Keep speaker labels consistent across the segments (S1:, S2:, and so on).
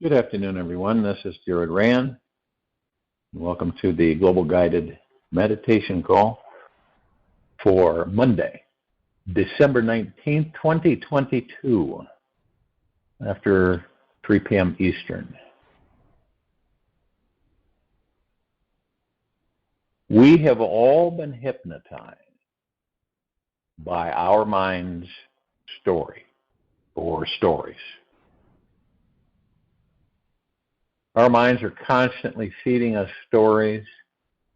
S1: Good afternoon, everyone. This is Jared Rand. Welcome to the Global Guided Meditation Call for Monday, December 19th, 2022, after 3 p.m. Eastern. We have all been hypnotized by our mind's story or stories. Our minds are constantly feeding us stories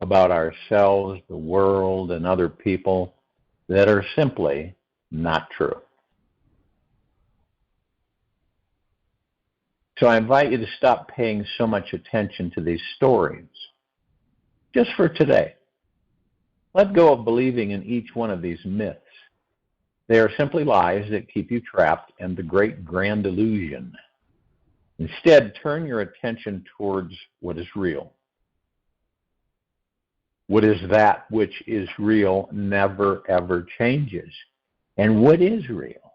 S1: about ourselves, the world, and other people that are simply not true. So I invite you to stop paying so much attention to these stories. Just for today, let go of believing in each one of these myths. They are simply lies that keep you trapped in the great grand illusion. Instead, turn your attention towards what is real. What is that which is real never, ever changes. And what is real?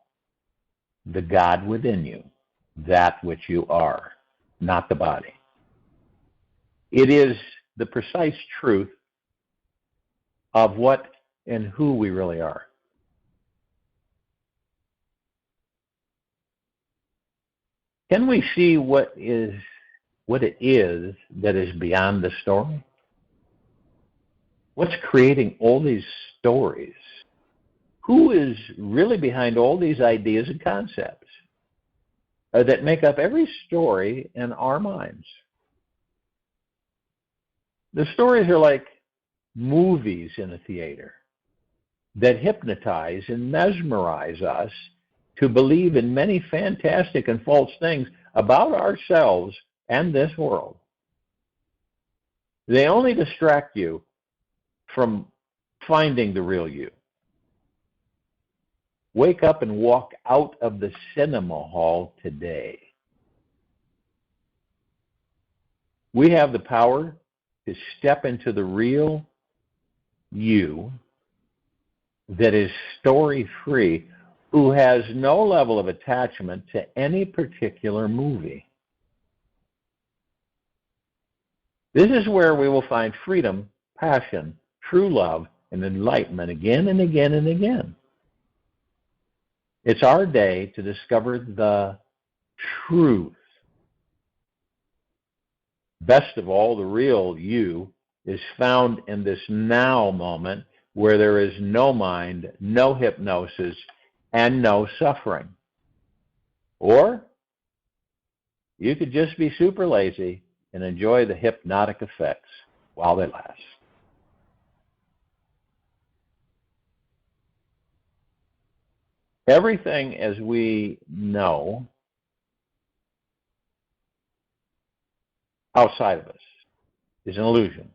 S1: The God within you, that which you are, not the body. It is the precise truth of what and who we really are. Can we see what it is that is beyond the story? What's creating all these stories? Who is really behind all these ideas and concepts that make up every story in our minds? The stories are like movies in a theater that hypnotize and mesmerize us to believe in many fantastic and false things about ourselves and this world. They only distract you from finding the real you. Wake up and walk out of the cinema hall today. We have the power to step into the real you that is story-free, who has no level of attachment to any particular movie. This is where we will find freedom, passion, true love, and enlightenment again and again and again. It's our day to discover the truth. Best of all, the real you is found in this now moment where there is no mind, no hypnosis, and no suffering. Or you could just be super lazy and enjoy the hypnotic effects while they last. Everything as we know outside of us is an illusion.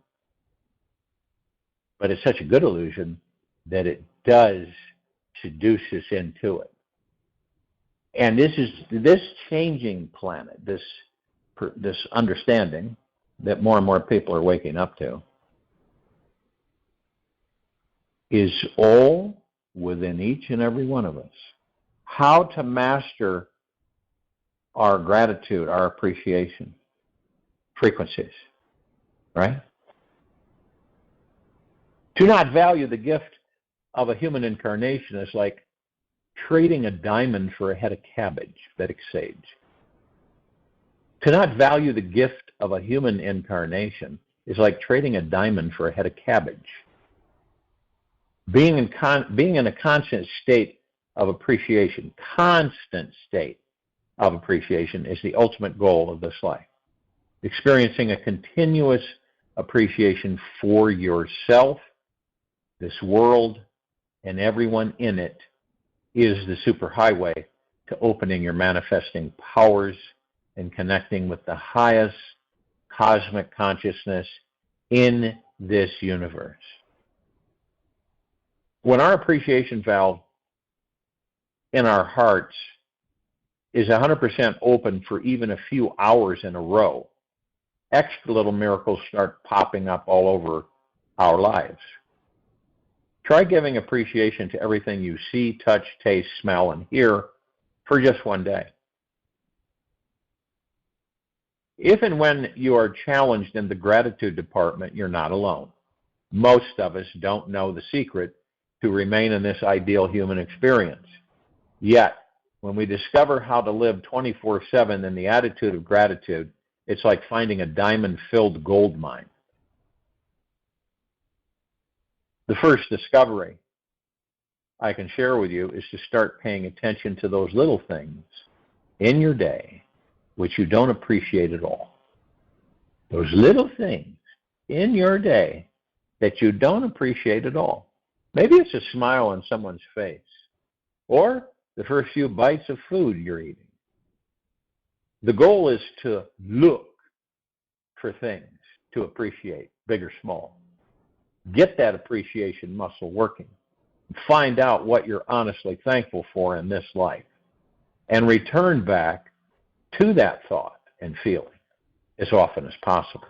S1: But it's such a good illusion that it does seduce us into it. And this changing planet, this understanding that more and more people are waking up to, is all within each and every one of us. How to master our gratitude, our appreciation, frequencies, right? To not value the gift of a human incarnation is like trading a diamond for a head of cabbage, Vedic sage. To not value the gift of a human incarnation is like trading a diamond for a head of cabbage. Being in a constant state of appreciation, constant state of appreciation is the ultimate goal of this life. Experiencing a continuous appreciation for yourself, this world, and everyone in it is the superhighway to opening your manifesting powers and connecting with the highest cosmic consciousness in this universe. When our appreciation valve in our hearts is 100% open for even a few hours in a row, extra little miracles start popping up all over our lives. Try giving appreciation to everything you see, touch, taste, smell, and hear for just one day. If and when you are challenged in the gratitude department, you're not alone. Most of us don't know the secret to remain in this ideal human experience. Yet, when we discover how to live 24/7 in the attitude of gratitude, it's like finding a diamond-filled gold mine. The first discovery I can share with you is to start paying attention to those little things in your day which you don't appreciate at all. Those little things in your day that you don't appreciate at all. Maybe it's a smile on someone's face, or the first few bites of food you're eating. The goal is to look for things to appreciate, big or small. Get that appreciation muscle working. Find out what you're honestly thankful for in this life, and return back to that thought and feeling as often as possible.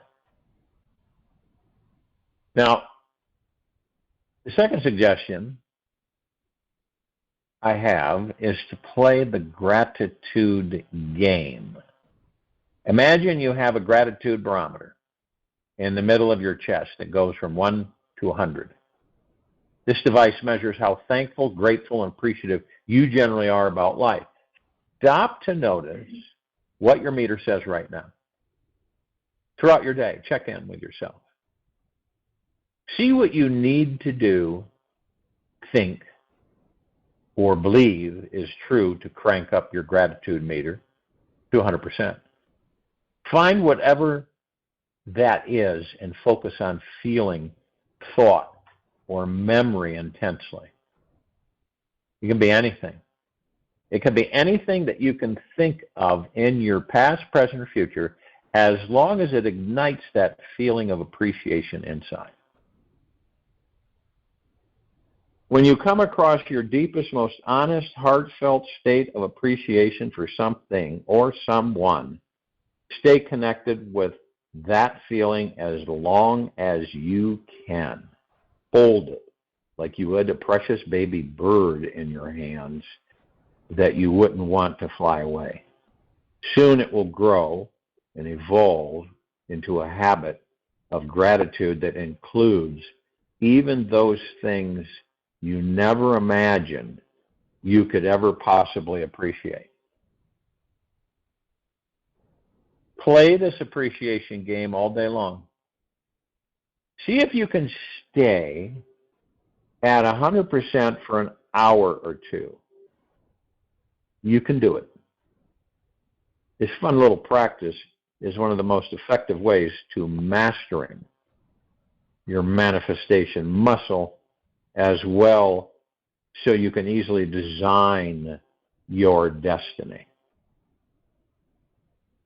S1: Now, the second suggestion I have is to play the gratitude game. Imagine you have a gratitude barometer in the middle of your chest that goes from 1 to 100. This device measures how thankful, grateful, and appreciative you generally are about life. Stop to notice what your meter says right now. Throughout your day, check in with yourself. See what you need to do, think, or believe is true to crank up your gratitude meter to 100%. Find whatever that is and focus on feeling, thought, or memory intensely. It can be anything. It can be anything that you can think of in your past, present, or future, as long as it ignites that feeling of appreciation inside. When you come across your deepest, most honest, heartfelt state of appreciation for something or someone, stay connected with that feeling as long as you can. Hold it like you would a precious baby bird in your hands that you wouldn't want to fly away. Soon it will grow and evolve into a habit of gratitude that includes even those things you never imagined you could ever possibly appreciate. Play this appreciation game all day long. See if you can stay at 100% for an hour or two. You can do it. This fun little practice is one of the most effective ways to mastering your manifestation muscle, as well, so you can easily design your destiny.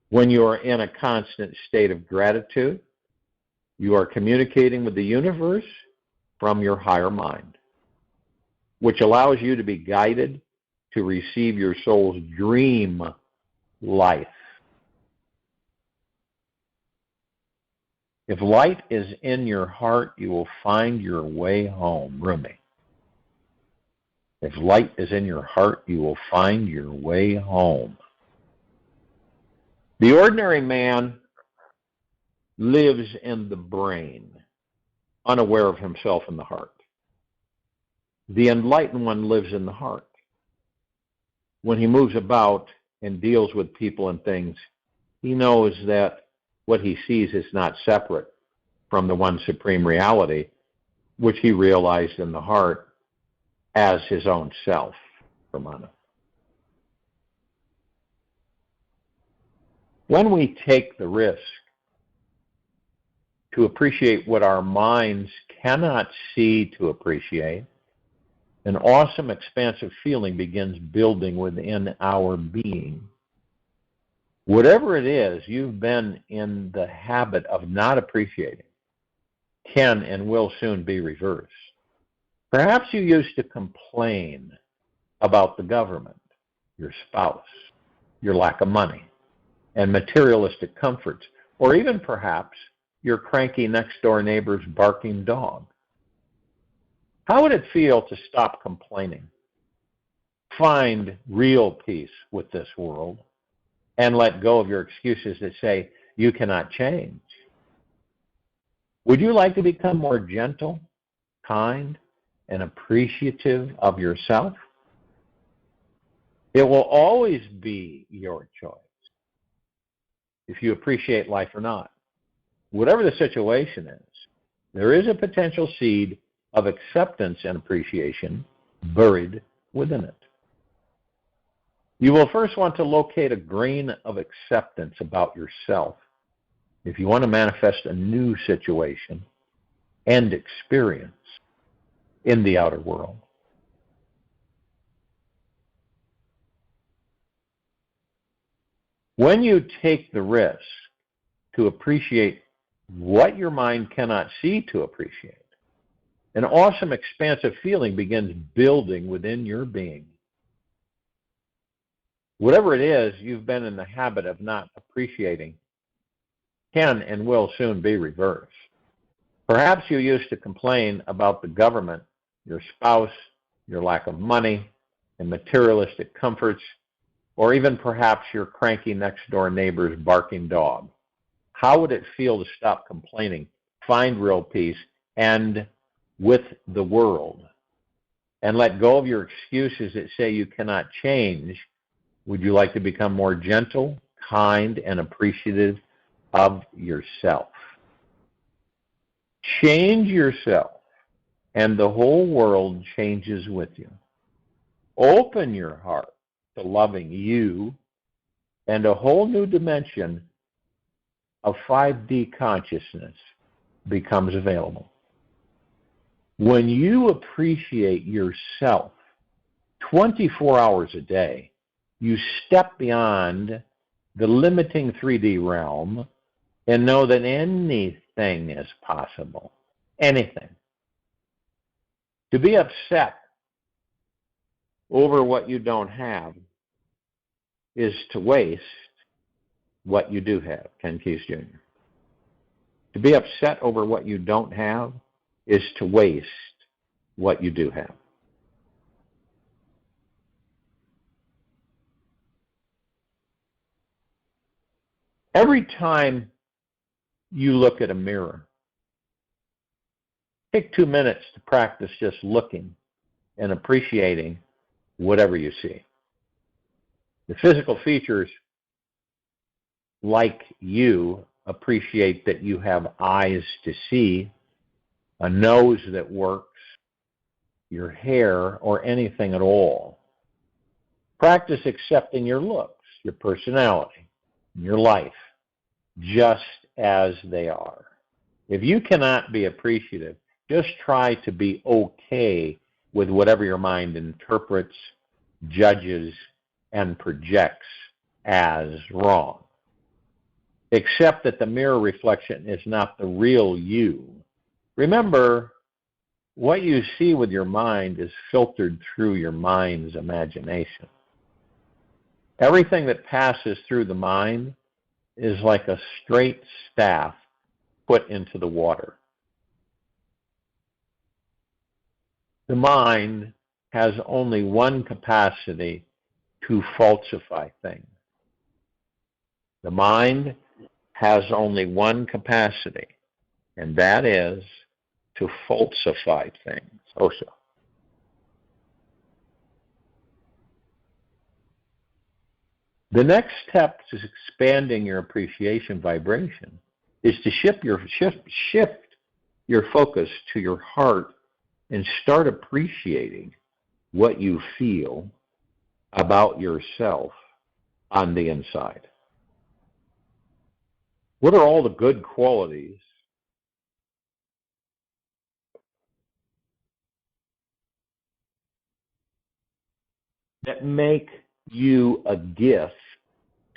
S1: When you are in a constant state of gratitude, you are communicating with the universe from your higher mind, which allows you to be guided to receive your soul's dream life. If light is in your heart, you will find your way home. Rumi. If light is in your heart, you will find your way home. The ordinary man lives in the brain, unaware of himself in the heart. The enlightened one lives in the heart. When he moves about and deals with people and things, he knows that what he sees is not separate from the one supreme reality, which he realized in the heart as his own self, Brahmana. When we take the risk to appreciate what our minds cannot see to appreciate, an awesome, expansive feeling begins building within our being. Whatever it is you've been in the habit of not appreciating can and will soon be reversed. Perhaps you used to complain about the government, your spouse, your lack of money, and materialistic comforts, or even perhaps your cranky next-door neighbor's barking dog. How would it feel to stop complaining, find real peace with this world, and let go of your excuses that say you cannot change. Would you like to become more gentle, kind, and appreciative of yourself? It will always be your choice if you appreciate life or not. Whatever the situation is, there is a potential seed of acceptance and appreciation buried within it. You will first want to locate a grain of acceptance about yourself if you want to manifest a new situation and experience in the outer world. When you take the risk to appreciate what your mind cannot see to appreciate, an awesome, expansive feeling begins building within your being. Whatever it is you've been in the habit of not appreciating can and will soon be reversed. Perhaps you used to complain about the government, your spouse, your lack of money, and materialistic comforts, or even perhaps your cranky next-door neighbor's barking dog. How would it feel to stop complaining, find real peace, and with the world, and let go of your excuses that say you cannot change? Would you like to become more gentle, kind, and appreciative of yourself? Change yourself, and the whole world changes with you. Open your heart to loving you, and a whole new dimension of 5D consciousness becomes available. When you appreciate yourself 24 hours a day, you step beyond the limiting 3D realm and know that anything is possible. Anything. To be upset over what you don't have is to waste what you do have. Ken Keyes Jr. To be upset over what you don't have is to waste what you do have. Every time you look at a mirror, take 2 minutes to practice just looking and appreciating whatever you see. The physical features, like you, appreciate that you have eyes to see, a nose that works, your hair, or anything at all. Practice accepting your looks, your personality, your life, just as they are. If you cannot be appreciative, just try to be okay with whatever your mind interprets, judges, and projects as wrong. Accept that the mirror reflection is not the real you. Remember, what you see with your mind is filtered through your mind's imagination. Everything that passes through the mind is like a straight staff put into the water. The mind has only one capacity to falsify things. The mind has only one capacity, and that is to falsify things. Osho. The next step to expanding your appreciation vibration is to shift your focus to your heart and start appreciating what you feel about yourself on the inside. What are all the good qualities that make you a gift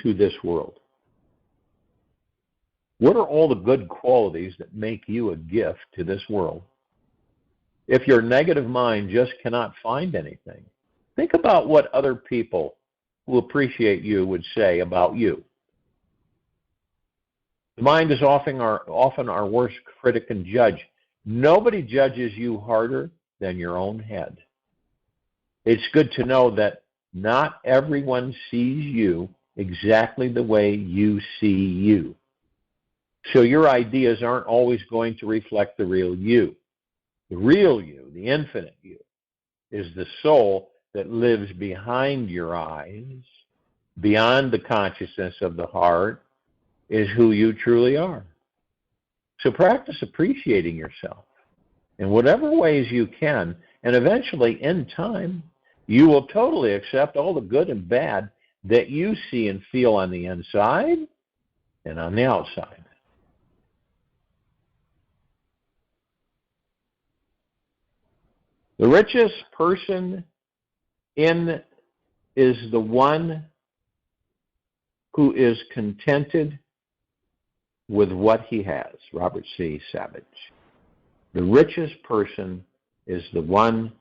S1: to this world? What are all the good qualities that make you a gift to this world? If your negative mind just cannot find anything, think about what other people who appreciate you would say about you. The mind is often our worst critic and judge. Nobody judges you harder than your own head. It's good to know that not everyone sees you exactly the way you see you. So your ideas aren't always going to reflect the real you. The real you, the infinite you, is the soul that lives behind your eyes, beyond the consciousness of the heart, is who you truly are. So practice appreciating yourself in whatever ways you can, and eventually, in time, you will totally accept all the good and bad that you see and feel on the inside and on the outside. The richest person in is the one who is contented with what he has. Robert C. Savage. The richest person is the one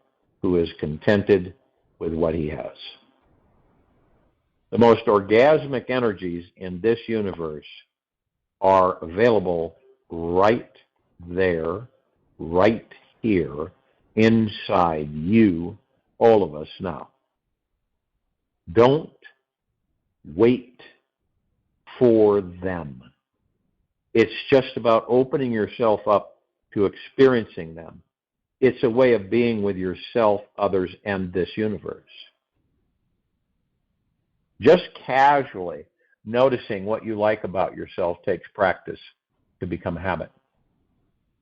S1: who is contented with what he has. The most orgasmic energies in this universe are available right there, right here, inside you, all of us now. Don't wait for them. It's just about opening yourself up to experiencing them. It's a way of being with yourself, others, and this universe. Just casually noticing what you like about yourself takes practice to become a habit.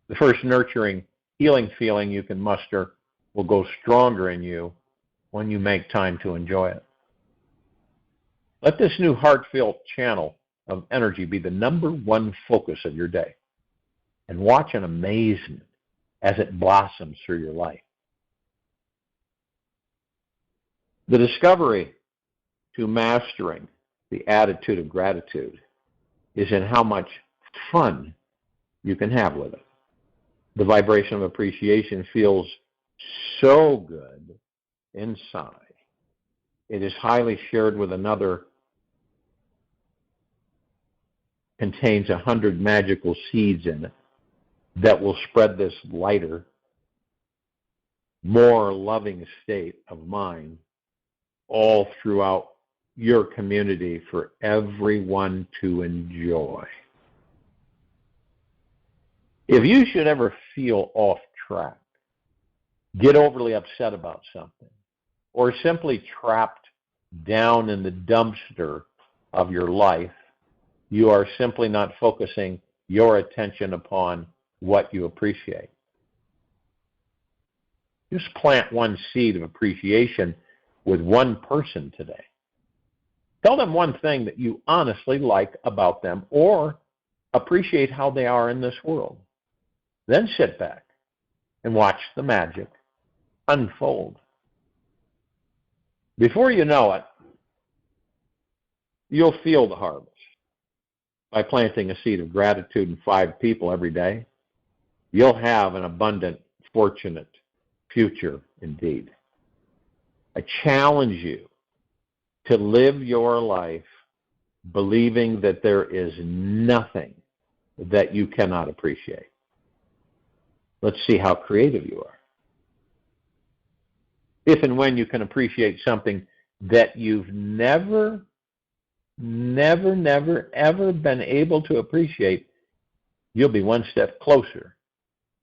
S1: The first nurturing, healing feeling you can muster will go stronger in you when you make time to enjoy it. Let this new heart-filled channel of energy be the number one focus of your day, and watch in amazement as it blossoms through your life. The discovery to mastering the attitude of gratitude is in how much fun you can have with it. The vibration of appreciation feels so good inside. It is highly shared with another, contains 100 magical seeds in it that will spread this lighter, more loving state of mind all throughout your community for everyone to enjoy. If you should ever feel off track, get overly upset about something, or simply trapped down in the dumpster of your life, you are simply not focusing your attention upon what you appreciate. Just plant one seed of appreciation with one person today. Tell them one thing that you honestly like about them or appreciate how they are in this world. Then sit back and watch the magic unfold. Before you know it, you'll feel the harvest. By planting a seed of gratitude in 5 people every day, you'll have an abundant, fortunate future indeed. I challenge you to live your life believing that there is nothing that you cannot appreciate. Let's see how creative you are. If and when you can appreciate something that you've never, ever been able to appreciate, you'll be one step closer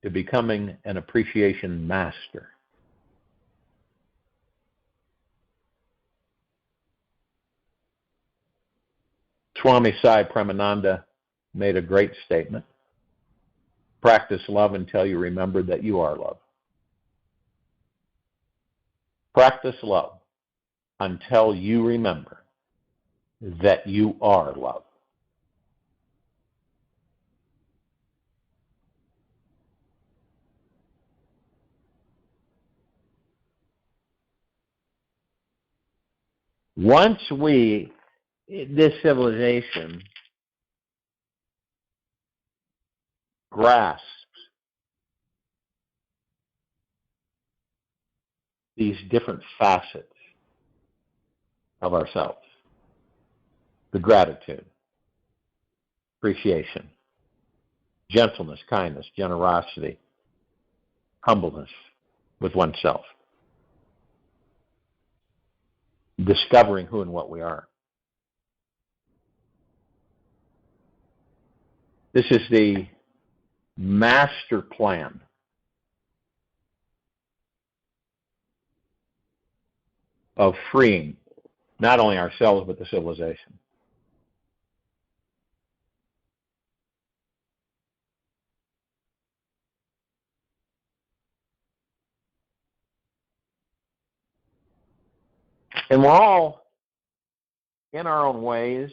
S1: to becoming an appreciation master. Swami Sai Premananda made a great statement. Practice love until you remember that you are love. Practice love until you remember that you are love. Once this civilization grasps these different facets of ourselves, the gratitude, appreciation, gentleness, kindness, generosity, humbleness with oneself, discovering who and what we are. This is the master plan of freeing not only ourselves but the civilization. And we're all, in our own ways,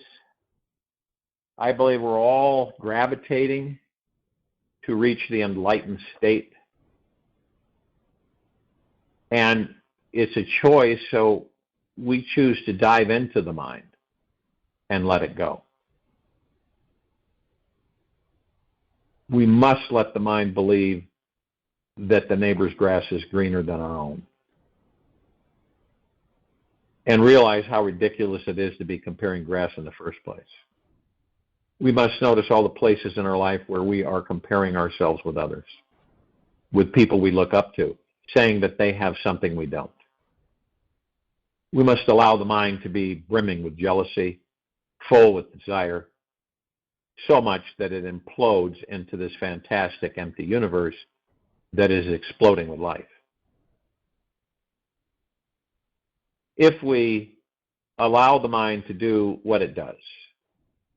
S1: I believe we're all gravitating to reach the enlightened state. And it's a choice, so we choose to dive into the mind and let it go. We must let the mind believe that the neighbor's grass is greener than our own, and realize how ridiculous it is to be comparing grass in the first place. We must notice all the places in our life where we are comparing ourselves with others, with people we look up to, saying that they have something we don't. We must allow the mind to be brimming with jealousy, full with desire, so much that it implodes into this fantastic empty universe that is exploding with life. If we allow the mind to do what it does,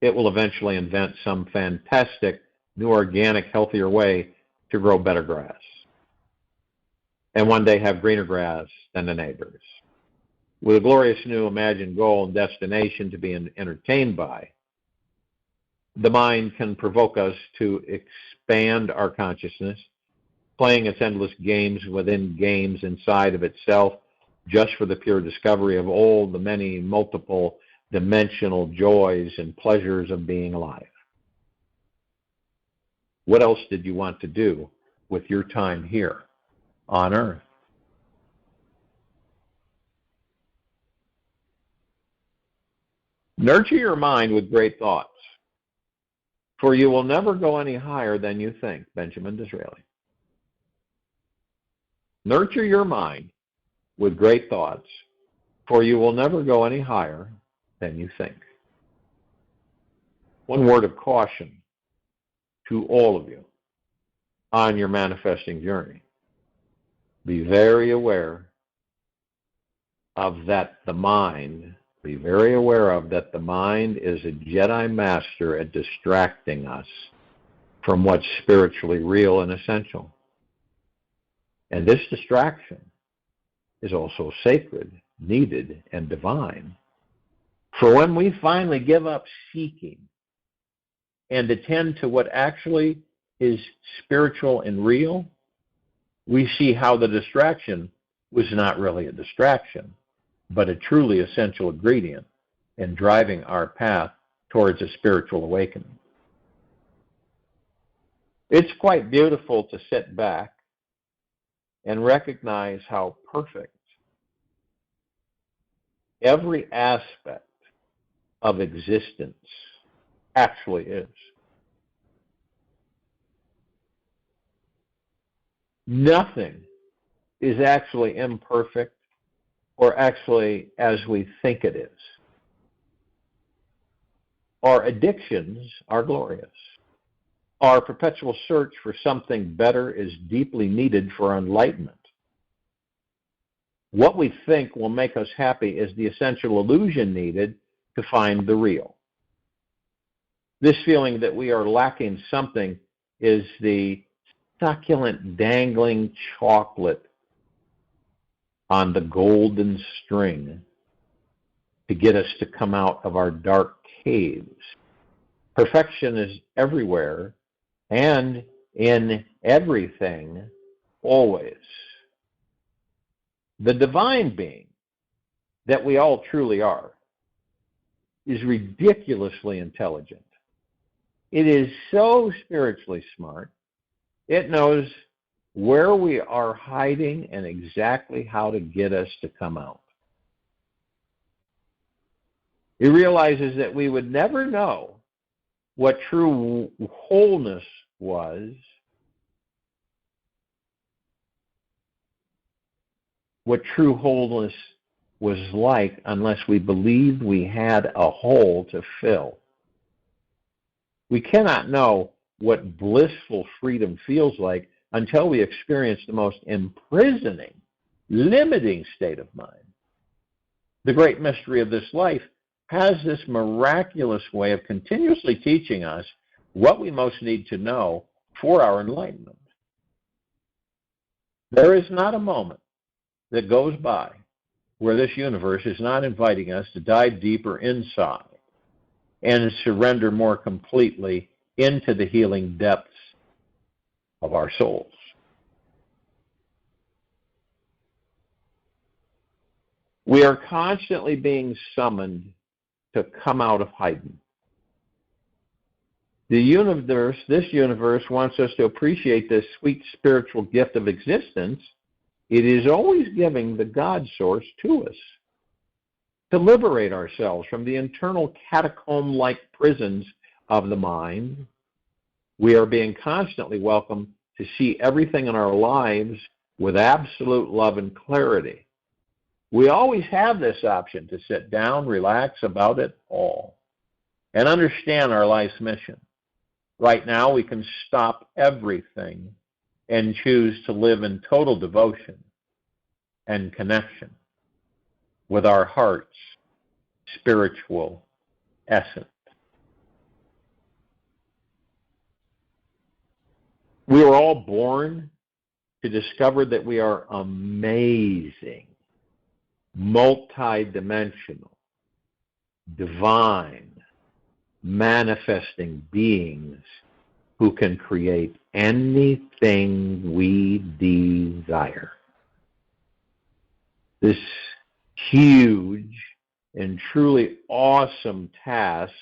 S1: it will eventually invent some fantastic, new, organic, healthier way to grow better grass, and one day have greener grass than the neighbors, with a glorious new imagined goal and destination to be entertained by. The mind can provoke us to expand our consciousness, playing its endless games within games inside of itself, just for the pure discovery of all the many multiple dimensional joys and pleasures of being alive. What else did you want to do with your time here on Earth? Nurture your mind with great thoughts, for you will never go any higher than you think. Benjamin Disraeli. Nurture your mind with great thoughts, for you will never go any higher than you think. One word of caution to all of you on your manifesting journey. Be very aware of that the mind, be very aware of that the mind is a Jedi master at distracting us from what's spiritually real and essential. And this distraction is also sacred, needed, and divine. For when we finally give up seeking and attend to what actually is spiritual and real, we see how the distraction was not really a distraction, but a truly essential ingredient in driving our path towards a spiritual awakening. It's quite beautiful to sit back and recognize how perfect every aspect of existence actually is. Nothing is actually imperfect or actually as we think it is. Our addictions are glorious. Our perpetual search for something better is deeply needed for enlightenment. What we think will make us happy is the essential illusion needed to find the real. This feeling that we are lacking something is the succulent dangling chocolate on the golden string to get us to come out of our dark caves. Perfection is everywhere and in everything, always. The divine being that we all truly are is ridiculously intelligent. It is so spiritually smart. It knows where we are hiding and exactly how to get us to come out. It realizes that we would never know what true wholeness was, what true wholeness was like, unless we believed we had a hole to fill. We cannot know what blissful freedom feels like until we experience the most imprisoning, limiting state of mind. The great mystery of this life has this miraculous way of continuously teaching us what we most need to know for our enlightenment. There is not a moment that goes by where this universe is not inviting us to dive deeper inside and surrender more completely into the healing depths of our souls. We are constantly being summoned to come out of hiding. This universe wants us to appreciate this sweet spiritual gift of existence. It is always giving the God source to us to liberate ourselves from the internal catacomb-like prisons of the mind. We are being constantly welcomed to see everything in our lives with absolute love and clarity. We always have this option to sit down, relax about it all, and understand our life's mission. Right now, we can stop everything and choose to live in total devotion and connection with our heart's spiritual essence. We were all born to discover that we are amazing, multidimensional, divine, manifesting beings who can create anything we desire. This huge and truly awesome task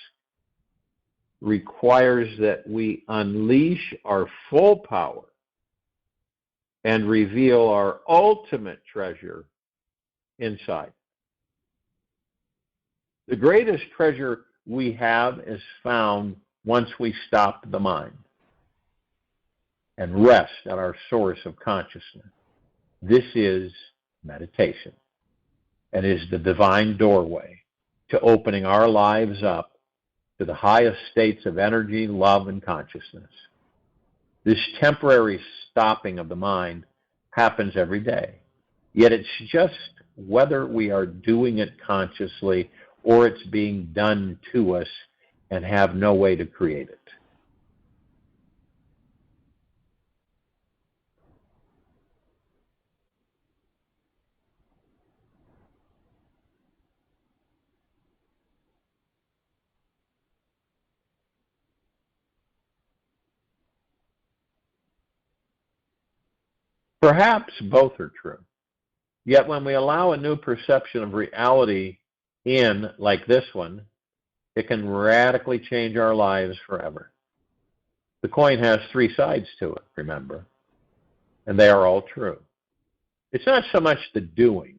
S1: requires that we unleash our full power and reveal our ultimate treasure inside. The greatest treasure we have is found once we stop the mind and rest at our source of consciousness. This is meditation, and is the divine doorway to opening our lives up to the highest states of energy, love, and consciousness. This temporary stopping of the mind happens every day, yet it's just whether we are doing it consciously or it's being done to us and have no way to create it. Perhaps both are true. Yet when we allow a new perception of reality in, like this one, it can radically change our lives forever. The coin has three sides to it, remember, and they are all true. It's not so much the doing,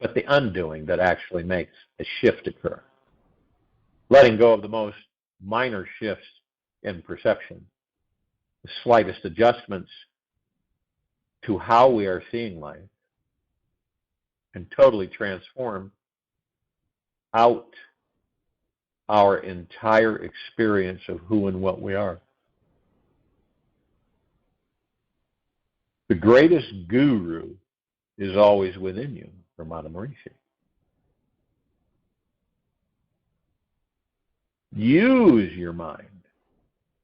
S1: but the undoing that actually makes a shift occur. Letting go of the most minor shifts in perception, the slightest adjustments to how we are seeing life, can totally transform out our entire experience of who and what we are. The greatest guru is always within you, Ramana Maharishi. Use your mind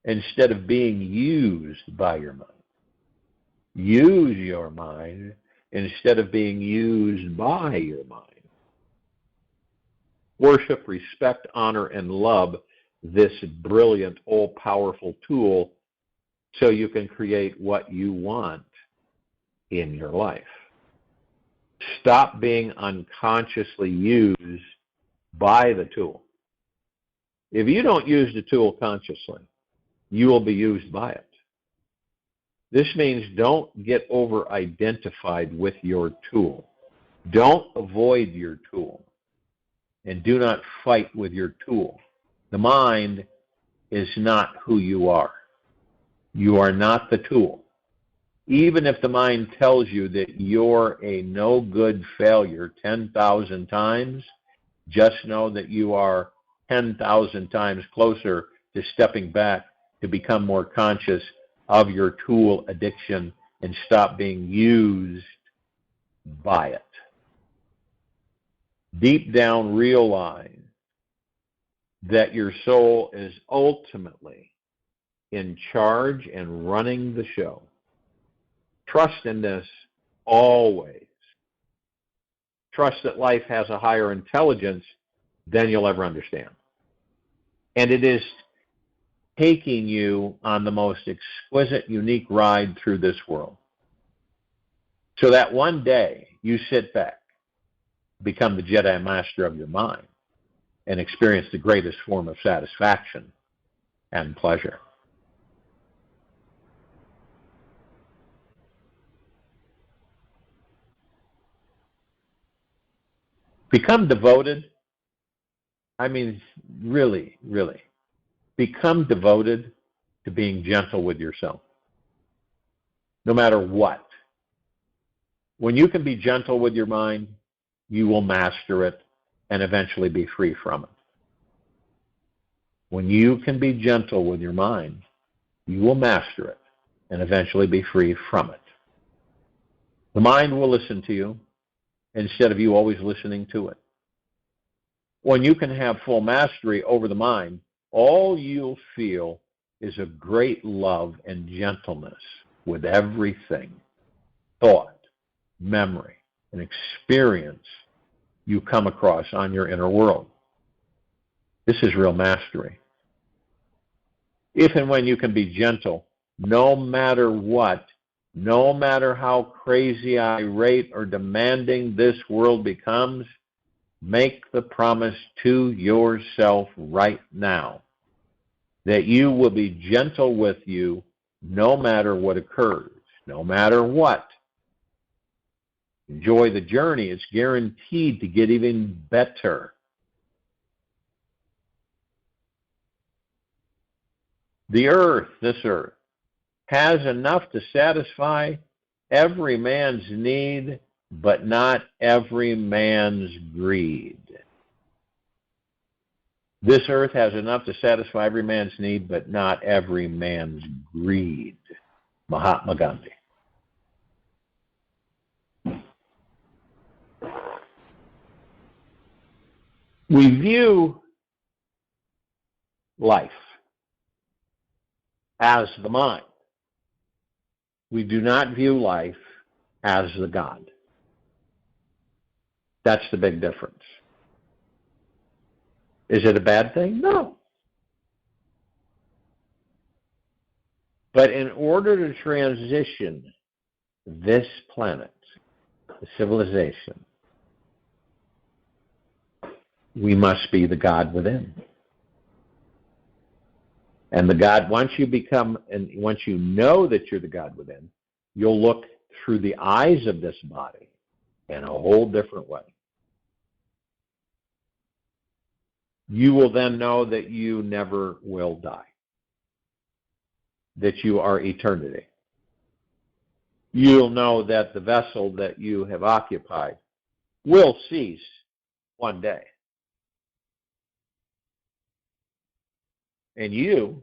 S1: instead of being used by your mind. Use your mind instead of being used by your mind. Worship, respect, honor, and love this brilliant, all-powerful tool so you can create what you want in your life. Stop being unconsciously used by the tool. If you don't use the tool consciously, you will be used by it. This means don't get over-identified with your tool. Don't avoid your tool. And do not fight with your tool. The mind is not who you are. You are not the tool. Even if the mind tells you that you're a no-good failure 10,000 times, just know that you are 10,000 times closer to stepping back to become more conscious of your tool addiction and stop being used by it. Deep down, realize that your soul is ultimately in charge and running the show. Trust in this always. Trust that life has a higher intelligence than you'll ever understand. And it is taking you on the most exquisite, unique ride through this world. So that one day you sit back, become the Jedi Master of your mind, and experience the greatest form of satisfaction and pleasure. Become devoted. I mean, really, really. Become devoted to being gentle with yourself, no matter what. When you can be gentle with your mind, you will master it and eventually be free from it. When you can be gentle with your mind, you will master it and eventually be free from it. The mind will listen to you instead of you always listening to it. When you can have full mastery over the mind, all you'll feel is a great love and gentleness with everything, thought, memory, and experience you come across on your inner world. This is real mastery. If and when you can be gentle, no matter what, no matter how crazy, irate, or demanding this world becomes, make the promise to yourself right now that you will be gentle with you no matter what occurs, no matter what. Enjoy the journey. It's guaranteed to get even better. The earth, this earth, has enough to satisfy every man's need, but not every man's greed. This earth has enough to satisfy every man's need, but not every man's greed. Mahatma Gandhi. We view life as the mind. We do not view life as the God. That's the big difference. Is it a bad thing? No. But in order to transition this planet, the civilization, we must be the God within. And the God, once you become, and once you know that you're the God within, you'll look through the eyes of this body in a whole different way. You will then know that you never will die, that you are eternity. You'll know that the vessel that you have occupied will cease one day. And you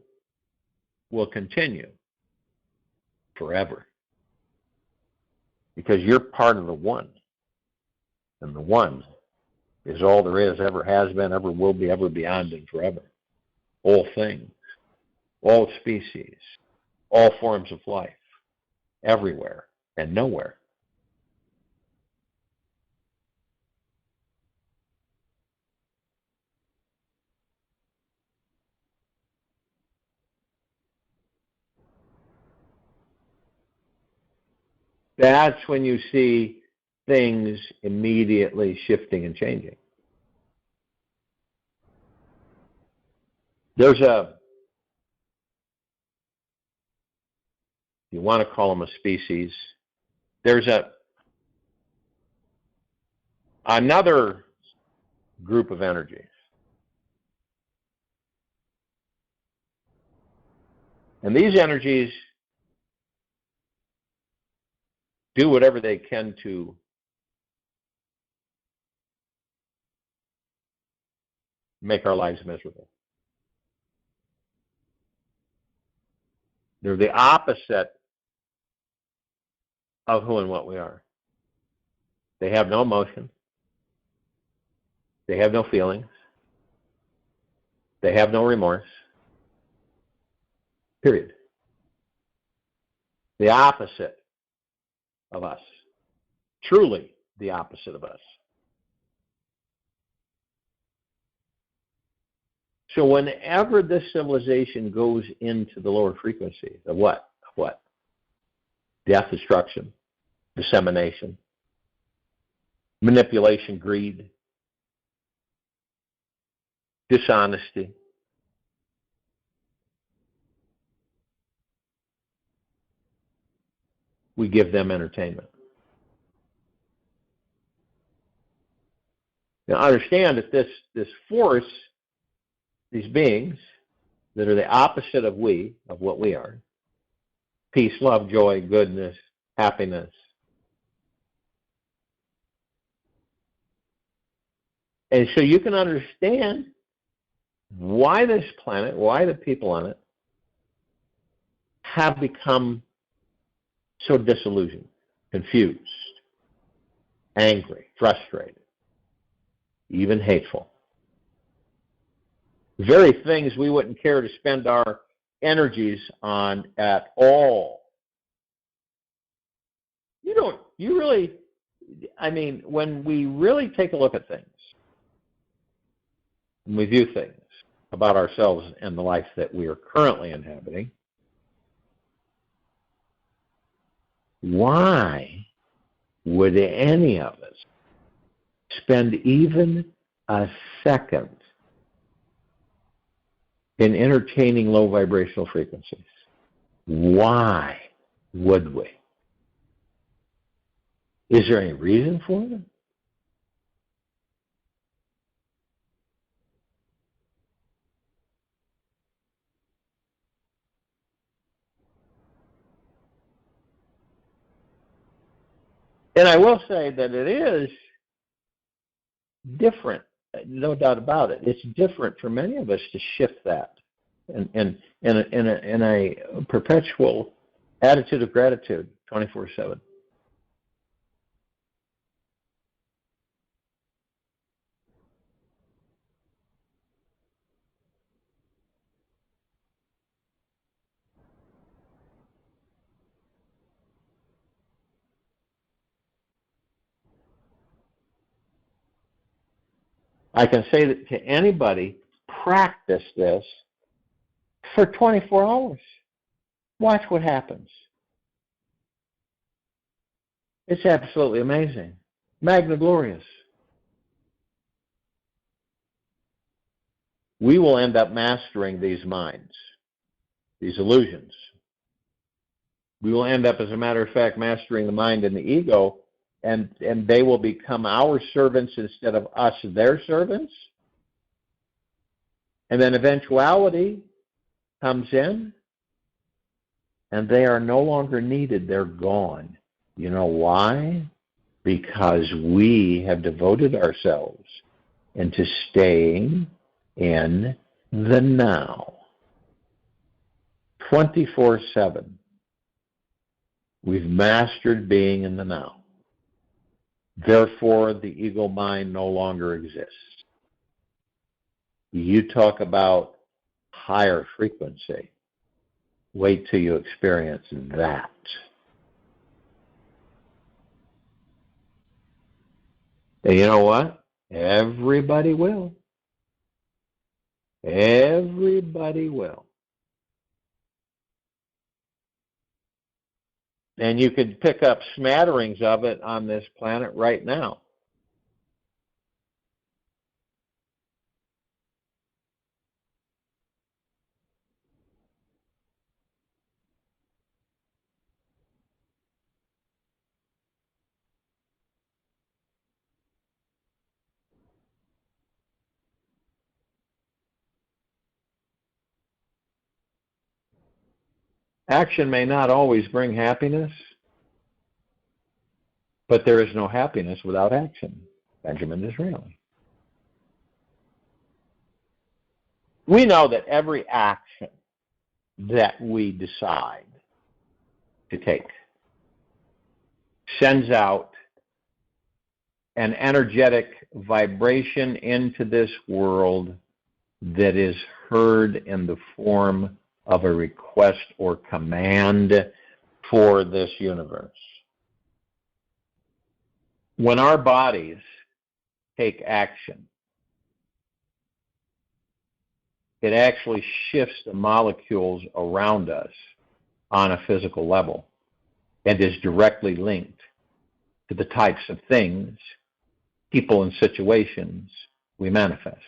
S1: will continue forever. Because you're part of the one. And the one is all there is, ever has been, ever will be, ever beyond, and forever. All things, all species, all forms of life, everywhere and nowhere. That's when you see things immediately shifting and changing. There's you want to call them a species, there's another group of energies. And these energies do whatever they can to make our lives miserable. They're the opposite of who and what we are. They have no emotion. They have no feelings. They have no remorse. Period. The opposite of us. Truly the opposite of us. So whenever this civilization goes into the lower frequencies of what? Of what? Death, destruction, dissemination, manipulation, greed, dishonesty. We give them entertainment. Now understand that this force, these beings that are the opposite of what we are, peace, love, joy, goodness, happiness, and so you can understand why this planet, why the people on it have become so disillusioned, confused, angry, frustrated, even hateful. Very things we wouldn't care to spend our energies on at all. When we really take a look at things, and we view things about ourselves and the life that we are currently inhabiting, why would any of us spend even a second in entertaining low vibrational frequencies? Why would we? Is there any reason for it? And I will say that it is different, no doubt about it. It's different for many of us to shift that in a perpetual attitude of gratitude 24/7. I can say that to anybody, practice this for 24 hours. Watch what happens. It's absolutely amazing. Magna glorious. We will end up mastering these minds, these illusions. We will end up, as a matter of fact, mastering the mind and the ego, and they will become our servants instead of us their servants. And then eventuality comes in, and they are no longer needed. They're gone. You know why? Because we have devoted ourselves into staying in the now. 24/7. We've mastered being in the now. Therefore, the ego mind no longer exists. You talk about higher frequency. Wait till you experience that. And you know what? Everybody will. Everybody will. And you could pick up smatterings of it on this planet right now. Action may not always bring happiness, but there is no happiness without action. Benjamin Disraeli. We know that every action that we decide to take sends out an energetic vibration into this world that is heard in the form of a request or command for this universe. When our bodies take action, it actually shifts the molecules around us on a physical level and is directly linked to the types of things, people, and situations we manifest.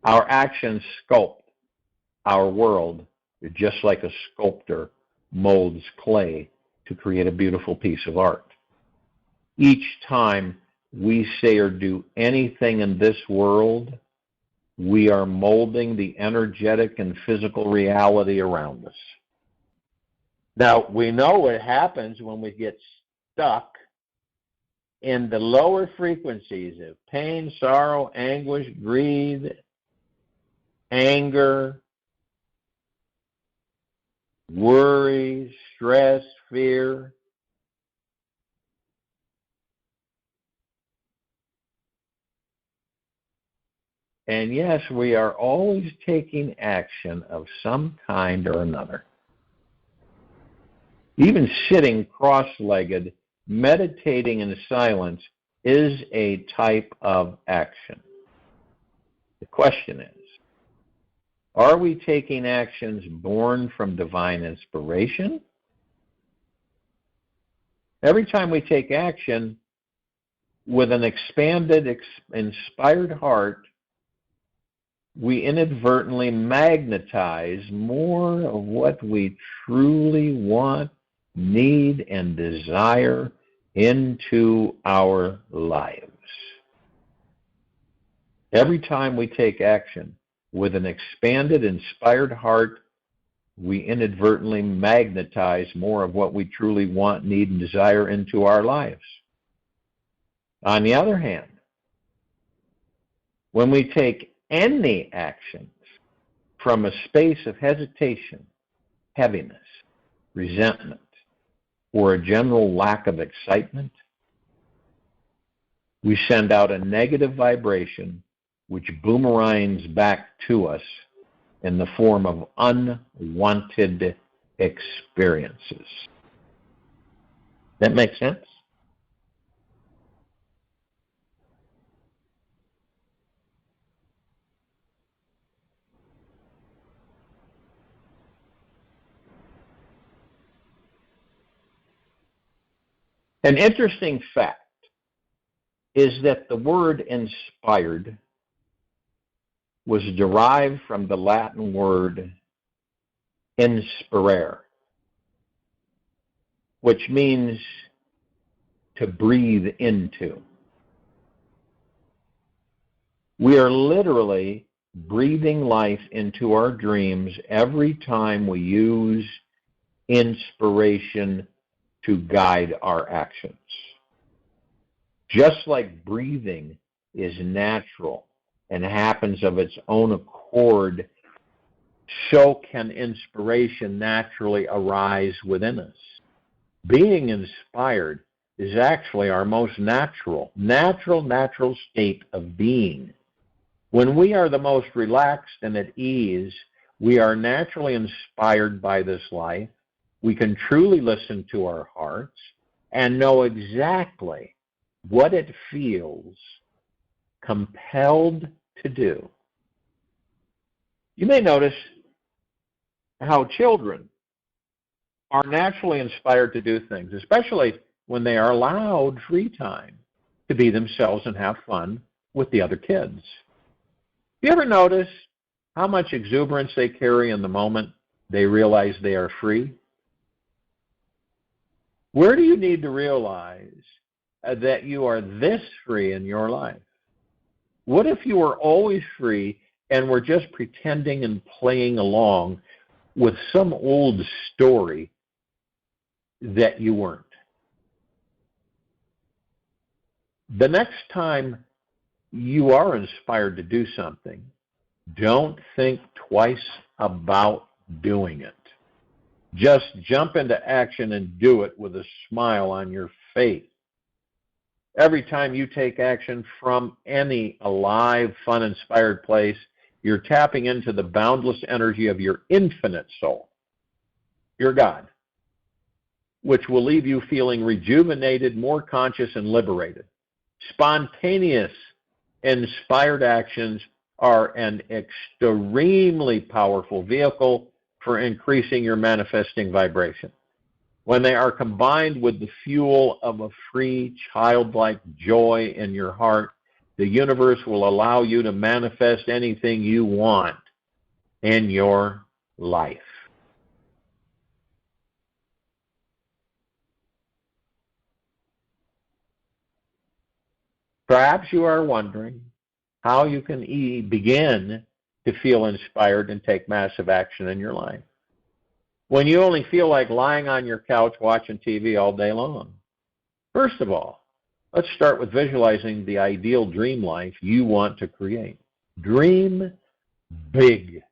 S1: Our actions sculpt our world just like a sculptor molds clay to create a beautiful piece of art. Each time we say or do anything in this world, we are molding the energetic and physical reality around us. Now, we know what happens when we get stuck in the lower frequencies of pain, sorrow, anguish, greed, anger, worry, stress, fear. And yes, we are always taking action of some kind or another. Even sitting cross-legged, meditating in silence is a type of action. The question is, are we taking actions born from divine inspiration? Every time we take action with an expanded, inspired heart, we inadvertently magnetize more of what we truly want, need, and desire into our lives. Every time we take action with an expanded, inspired heart, we inadvertently magnetize more of what we truly want, need, and desire into our lives. On the other hand, when we take any actions from a space of hesitation, heaviness, resentment, or a general lack of excitement, we send out a negative vibration which boomerangs back to us in the form of unwanted experiences. That makes sense? An interesting fact is that the word inspired was derived from the Latin word inspirare, which means to breathe into. We are literally breathing life into our dreams every time we use inspiration to guide our actions. Just like breathing is natural and happens of its own accord, so can inspiration naturally arise within us. Being inspired is actually our most natural state of being. When we are the most relaxed and at ease, we are naturally inspired by this life. We can truly listen to our hearts and know exactly what it feels compelled to do. You may notice how children are naturally inspired to do things, especially when they are allowed free time to be themselves and have fun with the other kids. You ever notice how much exuberance they carry in the moment they realize they are free? Where do you need to realize that you are this free in your life? What if you were always free and were just pretending and playing along with some old story that you weren't? The next time you are inspired to do something, don't think twice about doing it. Just jump into action and do it with a smile on your face. Every time you take action from any alive, fun-inspired place, you're tapping into the boundless energy of your infinite soul, your God, which will leave you feeling rejuvenated, more conscious, and liberated. Spontaneous, inspired actions are an extremely powerful vehicle for increasing your manifesting vibration. When they are combined with the fuel of a free, childlike joy in your heart, the universe will allow you to manifest anything you want in your life. Perhaps you are wondering how you can begin to feel inspired and take massive action in your life when you only feel like lying on your couch watching TV all day long. First of all, let's start with visualizing the ideal dream life you want to create. Dream big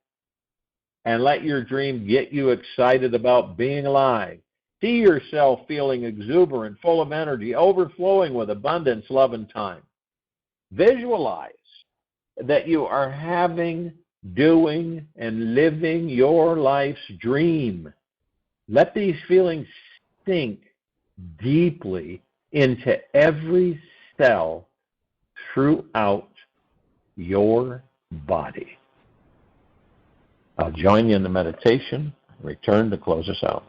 S1: and let your dream get you excited about being alive. See yourself feeling exuberant, full of energy, overflowing with abundance, love, and time. Visualize that you are having, doing, and living your life's dream. Let these feelings sink deeply into every cell throughout your body. I'll join you in the meditation. Return to close us out.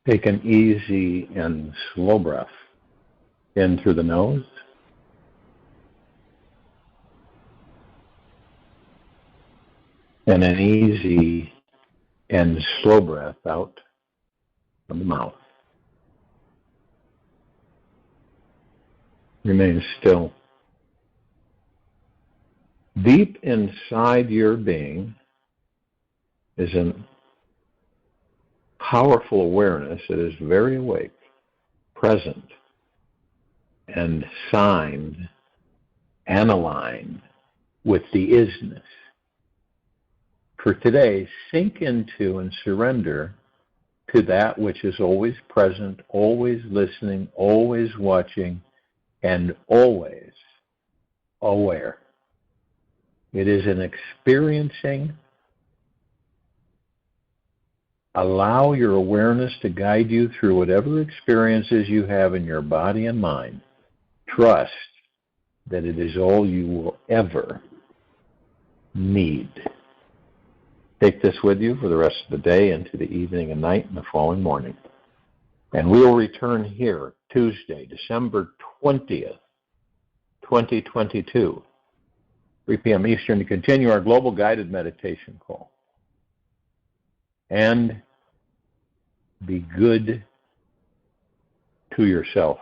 S1: Take an easy and slow breath in through the nose. And an easy and slow breath out from the mouth. Remain still. Deep inside your being is a powerful awareness that is very awake, present, and signed and aligned with the isness. For today, sink into and surrender to that which is always present, always listening, always watching, and always aware. It is an experiencing. Allow your awareness to guide you through whatever experiences you have in your body and mind. Trust that it is all you will ever need. Take this with you for the rest of the day, into the evening and night and the following morning. And we will return here Tuesday, December 20th, 2022, 3 p.m. Eastern, to continue our global guided meditation call. And be good to yourself.